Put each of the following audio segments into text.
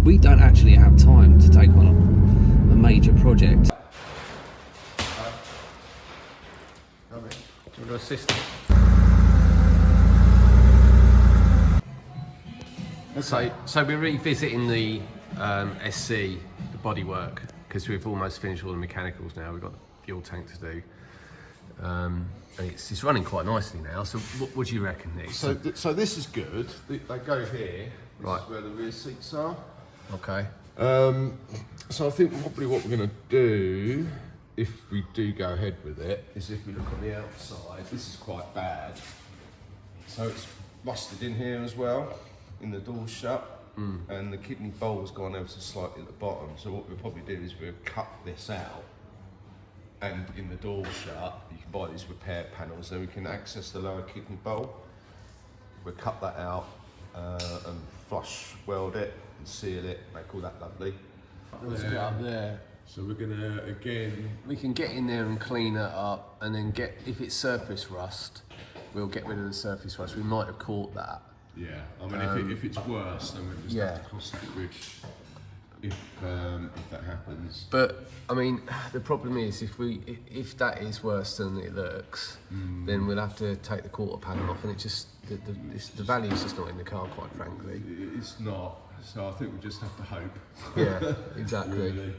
we don't actually have time to take on a major project. Do you want to assist? So we're revisiting the SC, the bodywork, because we've almost finished all the mechanicals now. We've got the fuel tank to do. And it's running quite nicely now. So what do you reckon, Nick? So this is good. They go here. This Right. is where the rear seats are. Okay. So I think probably what we're going to do, if we do go ahead with it, is if we look on the outside, this is quite bad. So it's rusted in here as well, in the door shut, and the kidney bowl's gone ever so slightly at the bottom. So what we'll probably do is we'll cut this out, and in the door shut, you can buy these repair panels, so we can access the lower kidney bowl. We'll cut that out and flush weld it and seal it, make all that lovely. Let's get up there. So we're gonna, again, We can get in there and clean it up, and then if it's surface rust, we'll get rid of the surface rust. We might have caught that. yeah, I mean, if it's worse, then we'll just yeah. have to cross that bridge if that happens. But I mean, the problem is if that is worse than it looks, then we'll have to take the quarter panel off, and it just the value's just not in the car, quite frankly. It's not, so I think we just have to hope. Yeah, exactly. Really.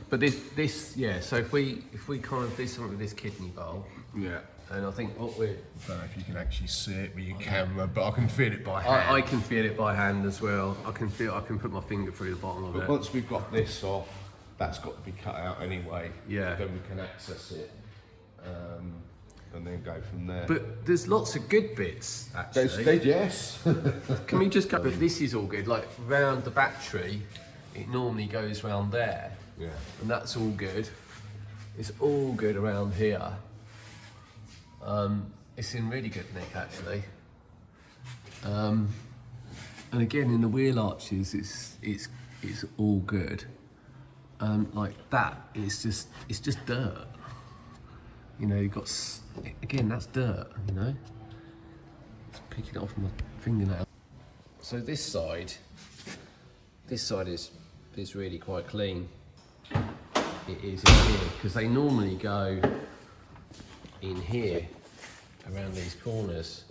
But this yeah. So if we kind of do something with this kidney bowl, Yeah. and I think what we're I don't know if you can actually see it with your camera, but I can feel it by hand. I can feel it by hand as well. I can put my finger through the bottom of But it. once we've got this off, that's got to be cut out anyway. Yeah. Then we can access it, and then go from there. But there's lots of good bits actually. Yes. Can we just go? But this is all good. Like round the battery, it normally goes round there, Yeah. and that's all good. It's all good around here. It's in really good nick actually. And again in the wheel arches, it's all good. Like that, it's just dirt. You know, you've got again that's dirt. You know, just picking it off my fingernail. So this side is really quite clean. It is in here because they normally go in here around these corners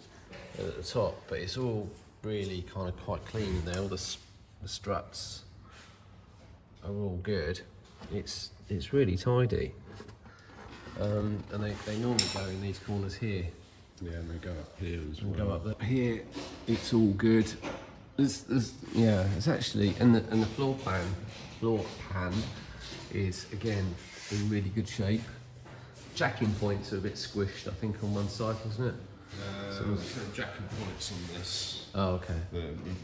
at the top, but it's all really kind of quite clean in there. All the struts are all good. It's really tidy, and they normally go in these corners here. Yeah, and they go up here as well. And go up there. Here, it's all good. Yeah, it's actually, and the floor pan is again in really good shape. Jacking points are a bit squished, I think, on one side, wasn't it? So jacking points on this. Oh, okay.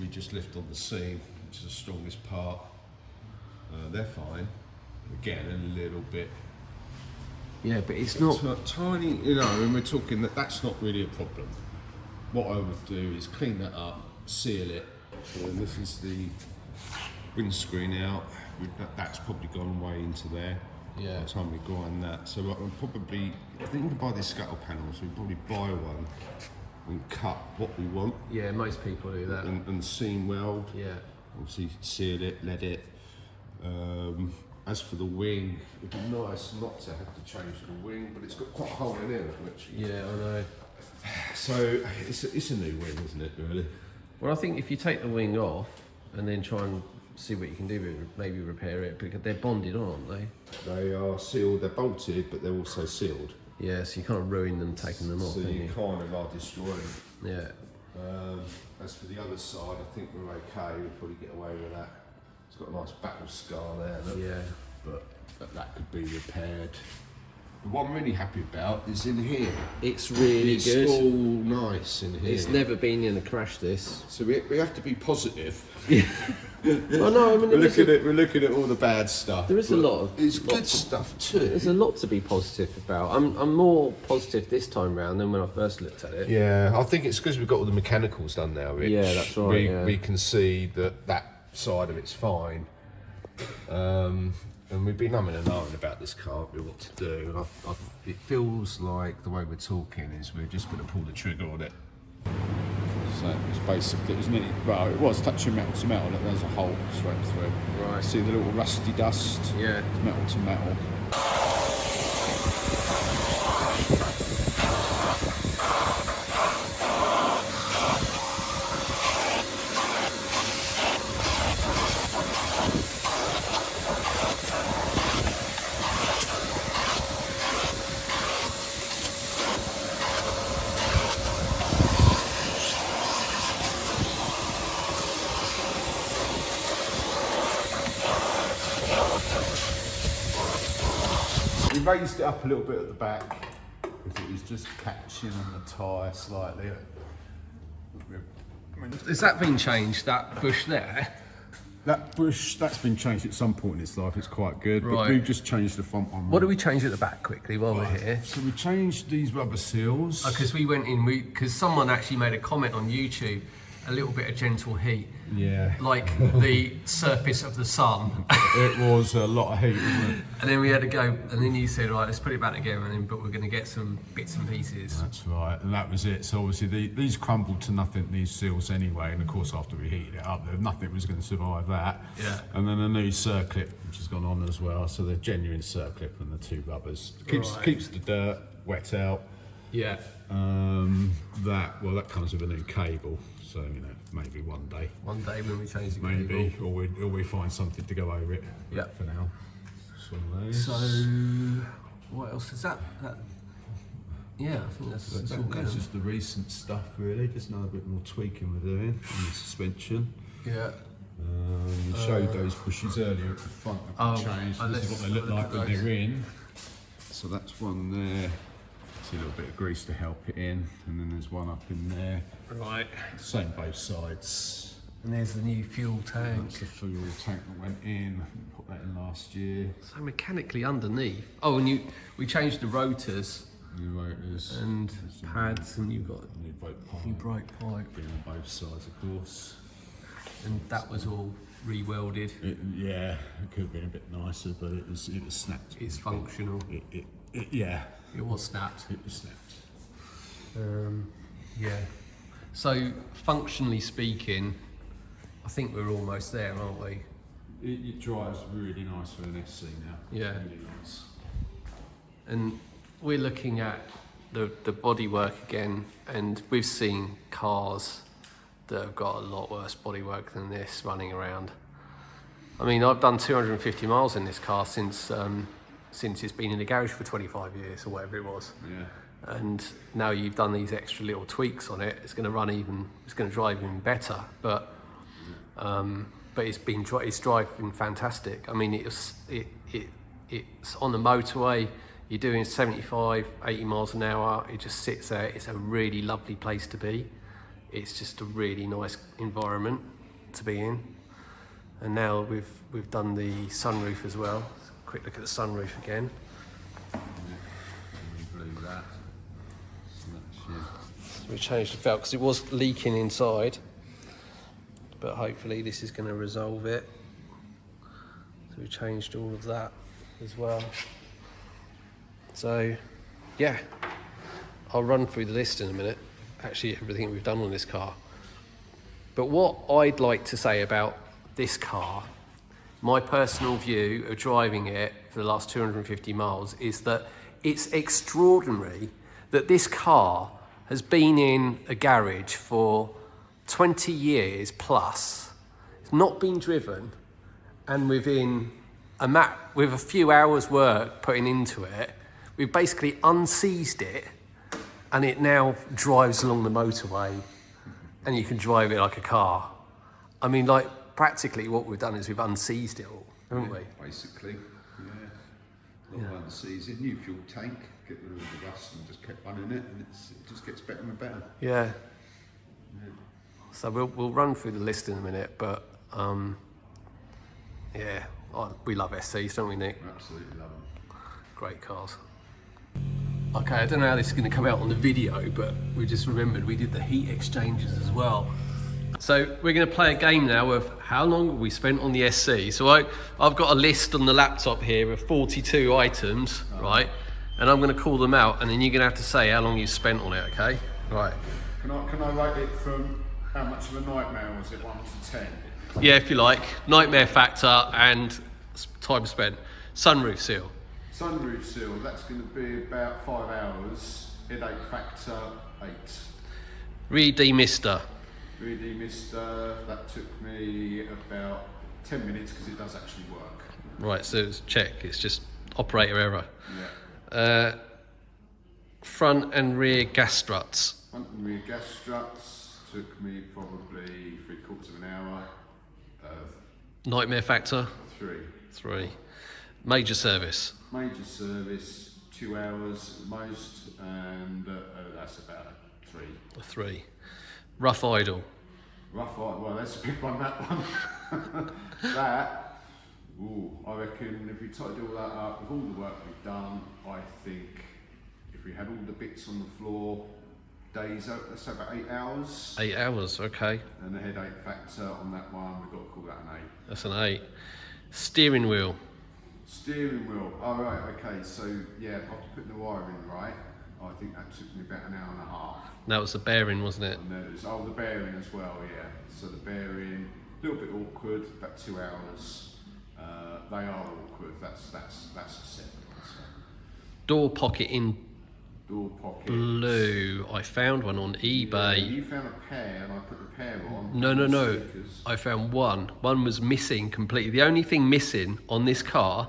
We just lift on the seam, which is the strongest part. They're fine. Again, a little bit. Yeah, but it's not Tiny, you know, when we're talking that's not really a problem. What I would do is clean that up, seal it. And this is the windscreen out. That's probably gone way into there. Yeah. By the time we grind that. So I think we can buy these scuttle panels. We probably buy one and cut what we want. Yeah, most people do that. And seam weld. Yeah. Obviously seal it, lead it. As for the wing, it'd be nice not to have to change the wing, but it's got quite a hole in it, which. Yeah, I know. So it's a new wing, isn't it? Really. Well, I think if you take the wing off and then try and see what you can do with it, maybe repair it, because they're bonded on, aren't they? They are sealed. They're bolted, but they're also sealed. Yeah, so you can't ruin them taking them off. So Can you you? kind of are destroying them. Yeah. As for the other side, I think we're okay. We'll probably get away with that. It's got a nice battle scar there. Look. Yeah. But that could be repaired. What I'm really happy about is in here. It's really It's good. all nice in here. It's never been in a crash, this. So we have to be positive. Oh no, I mean, We're looking at all the bad stuff. there is a but lot of... It's good stuff too. There's a lot to be positive about. I'm more positive this time round than when I first looked at it. Yeah, I think it's because we've got all the mechanicals done now, Rich. Yeah, that's right, We can see that side of it's fine. And we've been umming and ahhing about this car, what to do. It feels like the way we're talking is we're just going to pull the trigger on it. So it was basically, it was nearly, well, it was touching metal to metal, and there's a hole straight through. Right. See the little rusty dust? Yeah. It's metal to metal. We raised it up a little bit at the back because it was just catching on the tyre slightly. Has that been changed, that bush there? That bush, that's been changed at some point in its life. It's quite good, Right. but we've just changed the front one. What do we change at the back quickly while we're here? So we changed these rubber seals. Because we went in, because someone actually made a comment on YouTube, a little bit of gentle heat, Yeah. like the surface of the sun. It was a lot of heat, wasn't it? And then we had to go, and then you said, right, let's put it back together, and then, but we're going to get some bits and pieces. That's right, and that was it. So obviously these crumbled to nothing, these seals anyway, and of course after we heated it up, nothing was going to survive that. Yeah. And then a new circlip, which has gone on as well, so the genuine circlip and the two rubbers. Keeps the dirt wet out. Yeah. That comes with a new cable, so you know, maybe one day. One day when we change the Maybe, cable. or we find something to go over it. Yeah. For now. It's one of those. So, what else is that? Yeah, I think that's all good. It's just the recent stuff, really. Just another bit more tweaking we're doing on the suspension. Yeah. We showed those bushes earlier at the front of the change. This is what they look like when they're in. So that's one there. See a little bit of grease to help it in, and then there's one up in there. Right. Same both sides. And there's the new fuel tank. That's the fuel tank that went in. Put that in last year. So mechanically underneath. Oh, and we changed the rotors. New rotors. And pads, and you've got new brake pipe. Been on both sides, of course. And that was all re-welded. Yeah, it could have been a bit nicer, but it was snapped. It's functional. Yeah. It was snapped. It was snapped. Yeah. So functionally speaking, I think we're almost there, aren't we? It drives really nice for an SC now. Yeah. Really nice. And we're looking at the bodywork again, and we've seen cars that have got a lot worse bodywork than this running around. I mean, I've done 250 miles in this car since it's been in the garage for 25 years or whatever it was. Yeah. And now you've done these extra little tweaks on it. It's going to drive even better. But it's driving fantastic. I mean, it's on the motorway. You're doing 75, 80 miles an hour. It just sits there. It's a really lovely place to be. It's just a really nice environment to be in. And now we've done the sunroof as well. Quick look at the sunroof again. So we changed the valve because it was leaking inside, but hopefully this is going to resolve it. So we changed all of that as well. So yeah, I'll run through the list in a minute. Actually, everything we've done on this car. But what I'd like to say about this car, my personal view of driving it for the last 250 miles, is that it's extraordinary that this car has been in a garage for 20 years plus. It's not been driven, and within with a few hours work putting into it, we've basically unseized it, and it now drives along the motorway, and you can drive it like a car. I mean, like, practically what we've done is we've unseized it all, haven't we? Basically, yeah. Unseized, new fuel tank, get rid of the rust and just kept running it, and it just gets better and better. Yeah. So we'll run through the list in a minute, but yeah, we love SCs, don't we, Nick? Absolutely love them. Great cars. Okay, I don't know how this is going to come out on the video, but we just remembered we did the heat exchangers as well. So we're going to play a game now of how long we spent on the SC. So I've got a list on the laptop here of 42 items, right? And I'm going to call them out, and then you're going to have to say how long you spent on it, okay? Right. Can I rate it from How much of a nightmare was it, 1 to 10? Yeah, if you like. Nightmare factor and time spent. Sunroof seal. Sunroof seal, that's going to be about 5 hours. Headache factor, 8. Rear demister. Rear demister, that took me about 10 minutes because it does actually work. Right, so it's check. It's just operator error. Yeah. Front and rear gas struts. Front and rear gas struts took me probably 3/4 of an hour. Nightmare factor. 3. Major service. Major service, 2 hours at most, and that's about 3. 3. Rough idle. Rough idle, well that's a big one, that one. That, I reckon if we try to do all that up, with all the work we've done, I think if we had all the bits on the floor, days, let's say about 8 hours. 8 hours, okay. And the headache factor on that one, we've got to call that an 8. That's an 8. Steering wheel. Steering wheel, oh right, okay, so yeah, after putting the wire in right, I think that took me about an hour and a half. That was the bearing, wasn't it? And there's, the bearing as well, yeah. So the bearing, a little bit awkward, about 2 hours. They are awkward, that's a 7. So. Door pocket in Door pocket. blue. I found one on eBay. Yeah, you found a pair and I put the pair on. No. Stickers. I found one. One was missing completely. The only thing missing on this car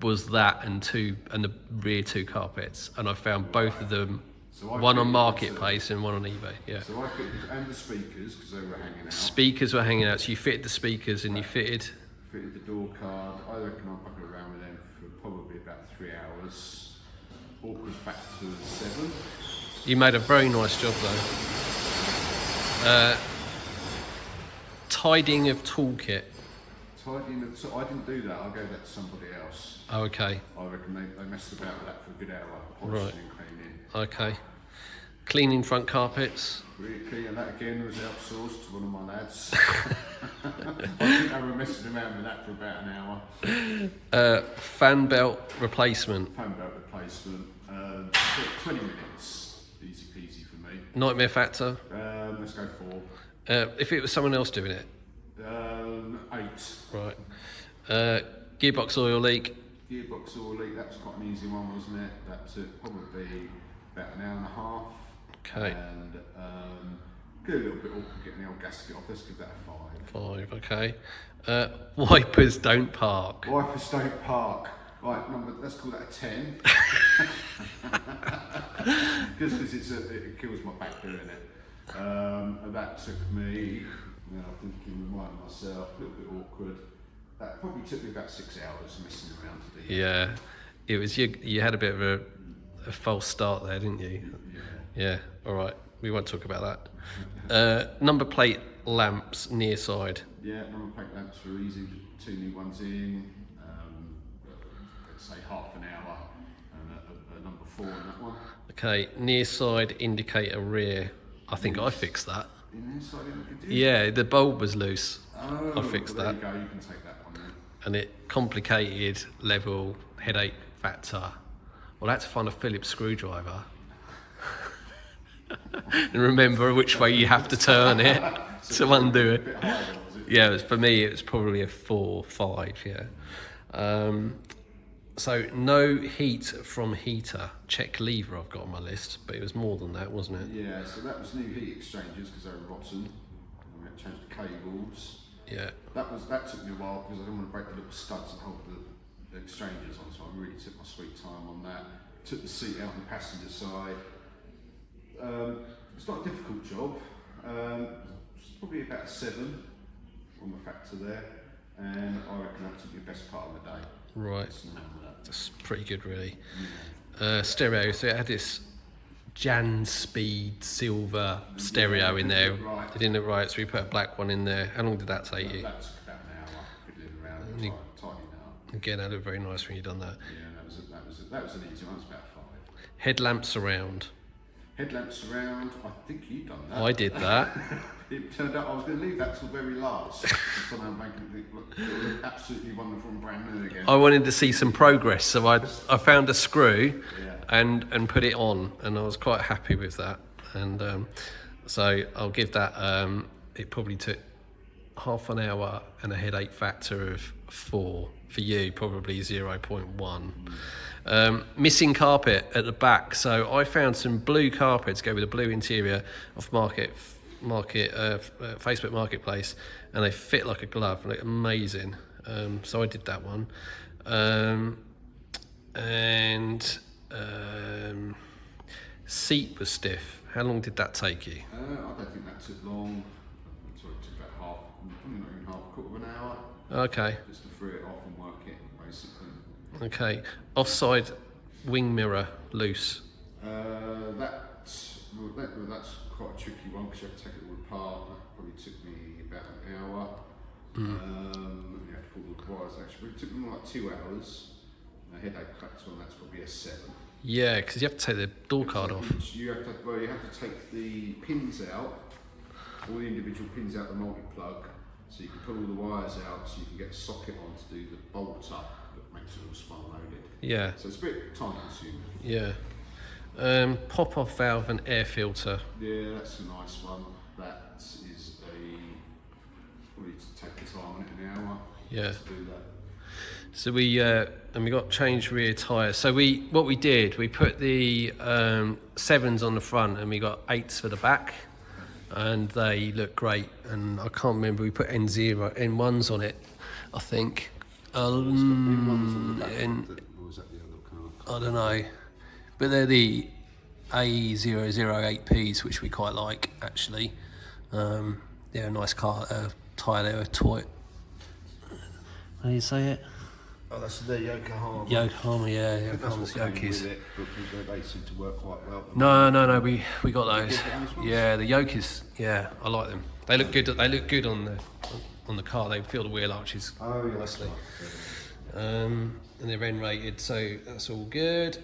was that and the rear 2 carpets. And I found both of them. So one on Marketplace and one on eBay. Yeah. So I fitted, and the speakers because they were hanging out. Speakers were hanging out. So you fitted the speakers and you fitted the door card. I reckon I'll buckle around with them for probably about 3 hours. Awkward factor 7. You made a very nice job though. Tidying of toolkit. Tidying of I didn't do that. I gave that to somebody else. Oh, okay. I reckon they messed about with that for a good hour. Right. Polishing and cleaning. Okay. Cleaning front carpets. Really clean, and that again was outsourced to one of my lads. I think they were messing around with that for about an hour. Fan belt replacement. Fan belt replacement. 20 minutes. Easy peasy for me. Nightmare factor. Let's go 4. If it was someone else doing it. 8. Right. Gearbox oil leak. Gearbox oil leak, that was quite an easy one, wasn't it? That took probably about an hour and a half. Okay. And get a little bit awkward getting the old gasket off. Let's give that a 5. 5, okay. Wipers don't park. Wipers don't park. Right, let's call that a 10. Because it kills my back doing it. And that took me, I'm thinking, reminding myself, a little bit awkward. That probably took me about 6 hours messing around to do. Yeah. It was you had a bit of a false start there, didn't you? Yeah. All right. We won't talk about that. Number plate lamps near side. Yeah, number plate lamps were easy. 2 new ones in. Let's say half an hour, and a number 4 on that one. Okay. Near side indicator rear. I think I fixed that. In this side indicator? Yeah, the bulb was loose. Oh, I fixed well, that. There you go. You can take that one then. And it complicated level headache factor. Well, I had to find a Phillips screwdriver. And remember which way you have to turn it to undo it. Yeah, for me it was probably a 4, 5, yeah. So no heat from heater. Check lever I've got on my list, but it was more than that, wasn't it? Yeah, so that was new heat exchangers because they were rotten. We had to change the cables. Yeah. That took me a while because I didn't want to break the little studs and hold the exchangers on, so I really took my sweet time on that. Took the seat out on the passenger side. It's not a difficult job. It's probably about a 7 on the factor there, and I reckon that took the best part of the day. Right. That's pretty good, really. Stereo. So it had this Jan Speed silver stereo in there. Right. It didn't look right, so we put a black one in there. How long did that take you? That took about an hour. Fiddling around and tidying it up. Again, that looked very nice when you done that. Yeah, that was an easy one. It's about 5. Headlamps around. Headlamps around. I think you've done that. I did that. It turned out I was going to leave that till very last. To somehow make it look absolutely wonderful and brand new again. I wanted to see some progress, so I found a screw and put it on, and I was quite happy with that. And So I'll give that, it probably took half an hour and a headache factor of 4. For you, probably 0.1. Missing carpet at the back. So I found some blue carpet to go with a blue interior off Facebook Marketplace, and they fit like a glove. They look amazing. So I did that one. Seat was stiff. How long did that take you? I don't think that took long. It took about probably not even half, a quarter of an hour. Okay. Just to free it off and work it, basically. Okay. Offside wing mirror loose. That's quite a tricky one because you have to take it all apart. That probably took me about an hour. You have to pull the wires. Actually, it took me like 2 hours. The headache factor on that's probably a 7. Yeah, because you have to take the door card off. You have to take the pins out, all the individual pins out the multi-plug, so you can pull all the wires out, so you can get a socket on to do the bolt up that makes it all spun loaded. Yeah. So it's a bit time consuming. Yeah. Pop-off valve and air filter. Yeah, that's a nice one. That is probably to take the time on it, an hour. Yeah. To do that. So we got changed rear tyres. So what we did, we put the 7s on the front and we got 8s for the back, and they look great. And I can't remember, we put N1s on it, I think. Or was that the other car? I don't know, but they're the A008Ps, which we quite like actually. They're a nice car tyre. They're a toy. How do you say it? Oh, that's the Yokohama. Yokohama, yeah, Yokohama's Yokis. They seem to work quite well. No, we got those. Yeah, the Yokis. Yeah, I like them. They look good. They look good on the car. They feel the wheel arches. Oh, yeah, nicely. And they're N rated, so that's all good.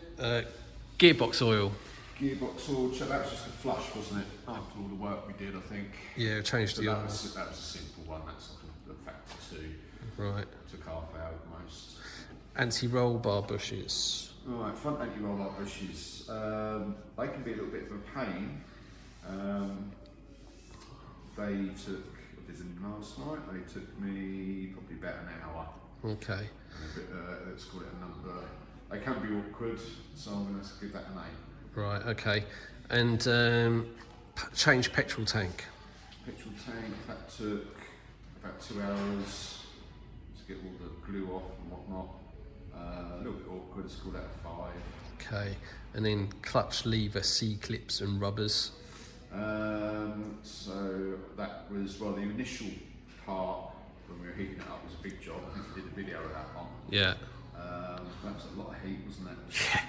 Gearbox oil. Gearbox oil. That was just a flush, wasn't it? After all the work we did, I think. Yeah, changed the oil. That was a simple one. That's like a factor 2. Right. Took half hour at most. Anti-roll bar bushes. Right, front anti-roll bar bushes. They can be a little bit of a pain. They took, I did them last night, they took me probably about an hour. Okay. Let's call it a number. They can be awkward, so I'm going to give that an 8. Right, okay. And change petrol tank. Petrol tank, that took about 2 hours to get all the glue off and whatnot. A little bit awkward, let's call that a 5. Okay, and then clutch lever, C-clips and rubbers. So that was, well, the initial part when we were heating it up was a big job. I think we did a video of that one. Yeah. That was a lot of heat, wasn't it? Yeah.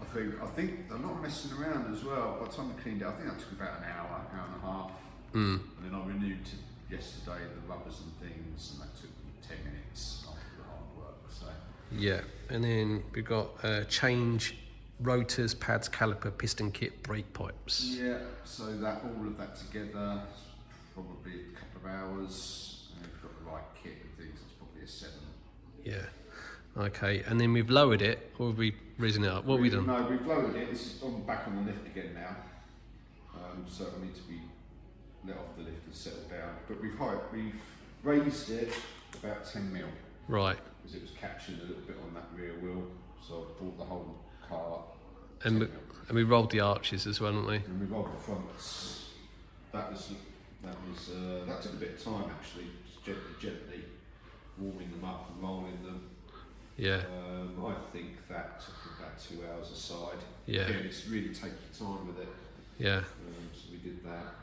I think I'm not messing around as well. By the time we cleaned it, I think that took about an hour and a half. And then I renewed yesterday the rubbers and things, and that took 10 minutes after the hard work. So. Yeah, and then we've got change rotors, pads, caliper, piston kit, brake pipes. Yeah, so that all of that together is probably a couple of hours, and we've got the right kit and things. It's probably a 7. Yeah. Okay, and then we've lowered it, or have we risen it up? What have we done? No, we've lowered it. This is back on the lift again now. So I need to be let off the lift and settle down. But we've raised it about 10 mil. Right. Because it was catching a little bit on that rear wheel. So I brought the whole car up. And we rolled the arches as well, haven't we? And we rolled the fronts. That took a bit of time actually, just gently warming them up and rolling them. Yeah. I think that took about 2 hours aside. Yeah. Again, it's really taking time with it. Yeah. So we did that.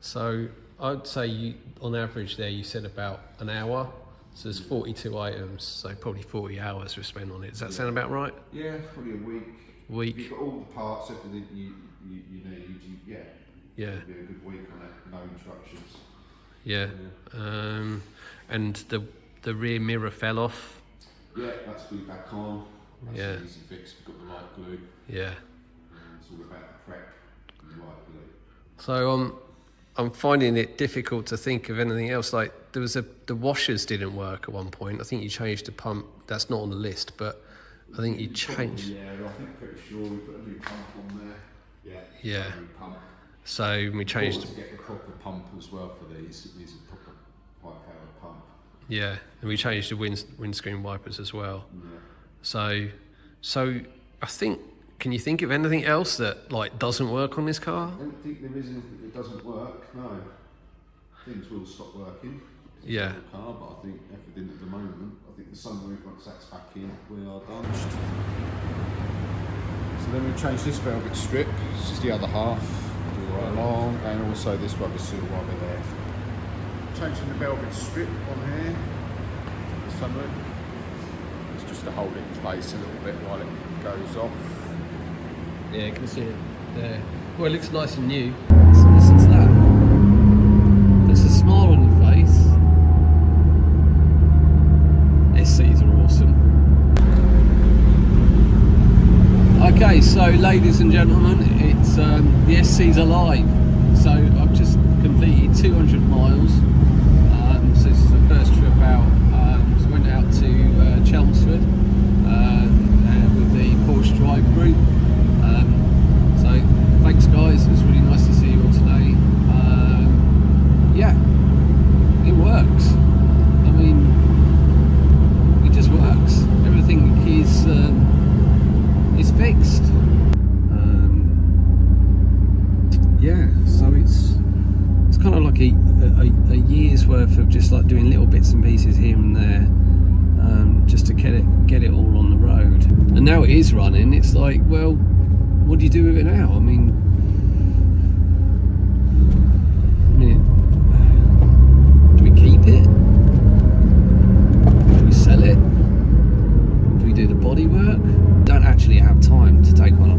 So I'd say on average there you said about an hour. So there's 42 items, so probably 40 hours we spent on it. Does that sound about right? Yeah, probably a week. You've got all the parts, everything you need. Yeah. It'll be a good week on it. No interruptions. Yeah. And the rear mirror fell off. Yeah, that's glued back on. That's Yeah. an easy fix. We've got the right glue. Yeah. It's all about the prep and the right glue. So I'm finding it difficult to think of anything else. Like there was the washers didn't work at one point. I think you changed the pump. That's not on the list, but I think you changed. Yeah, I think I'm pretty sure we put a new pump on there. Yeah. Yeah. A new pump. So we changed. To get the proper pump as well for these. It needs a proper high-powered pump. Yeah, and we changed the windscreen wipers as well. Yeah. So I think. Can you think of anything else that like doesn't work on this car? I don't think there is anything that doesn't work. No. Things will stop working. Yeah. Car, but I think everything at the moment. I think the sunroof, once that's back in, we are done. So then we changed this velvet strip. This is the other half. Do right along, and also this rubber seal rubber there. Changing the velvet strip on here. The sunroof. It's just to hold it in place a little bit while it goes off. Yeah, you can see it there. Well, it looks nice and new. So listen to that. There's a smile on your face. SCs are awesome. Okay, so ladies and gentlemen, it's the SC's alive. So I've just completed 200 miles. So this is the first trip out. So went out to Chelmsford with the Porsche Drive group. So thanks guys, it was really nice to see you all today. Yeah, it works. I mean, it just works. Everything is fixed. Yeah, so it's kind of like a year's worth of just like doing little bits and pieces here and there, just to get it all on the road. And now it is running. It's like, well, what do you do with it now? I mean, do we keep it? Do we sell it? Do we do the body work? Don't actually have time to take on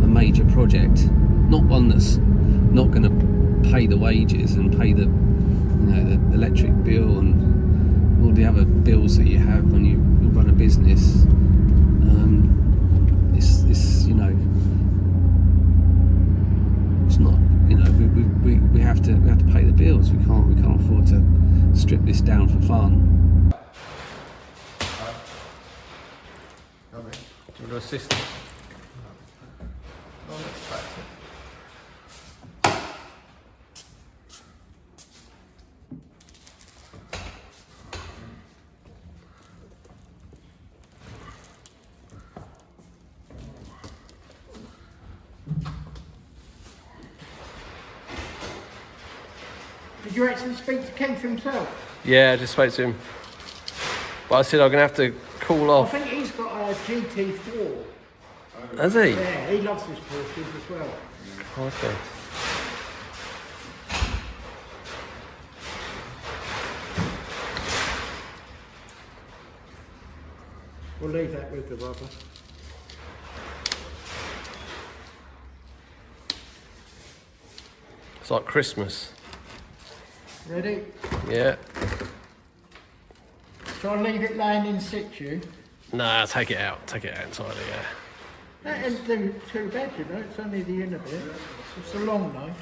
a major project, not one that's not going to pay the wages and pay the, the electric bill and all the other bills that you have when you run a business. It's it's not, we have to pay the bills. We can't afford to strip this down for fun. Do you want to assist? Did you actually speak to Keith himself? Yeah, I just spoke to him. But I said I'm going to have to call I off. think he's got a GT4. Has he? Yeah, he loves his Porsches as well. Okay. We'll leave that with the rubber. It's like Christmas. Ready? Yeah. Shall I leave it laying in situ? Nah, take it out. Take it out entirely, yeah. That isn't too bad, it's only the inner bit. It's a long knife.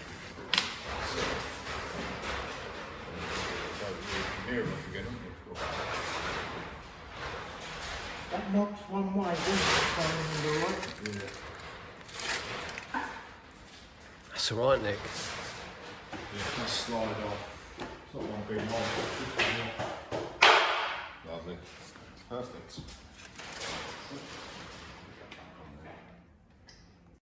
That knocks one way, doesn't it? That's alright, Nick. Yeah, just slide off. It's not one big one. Lovely. Perfect.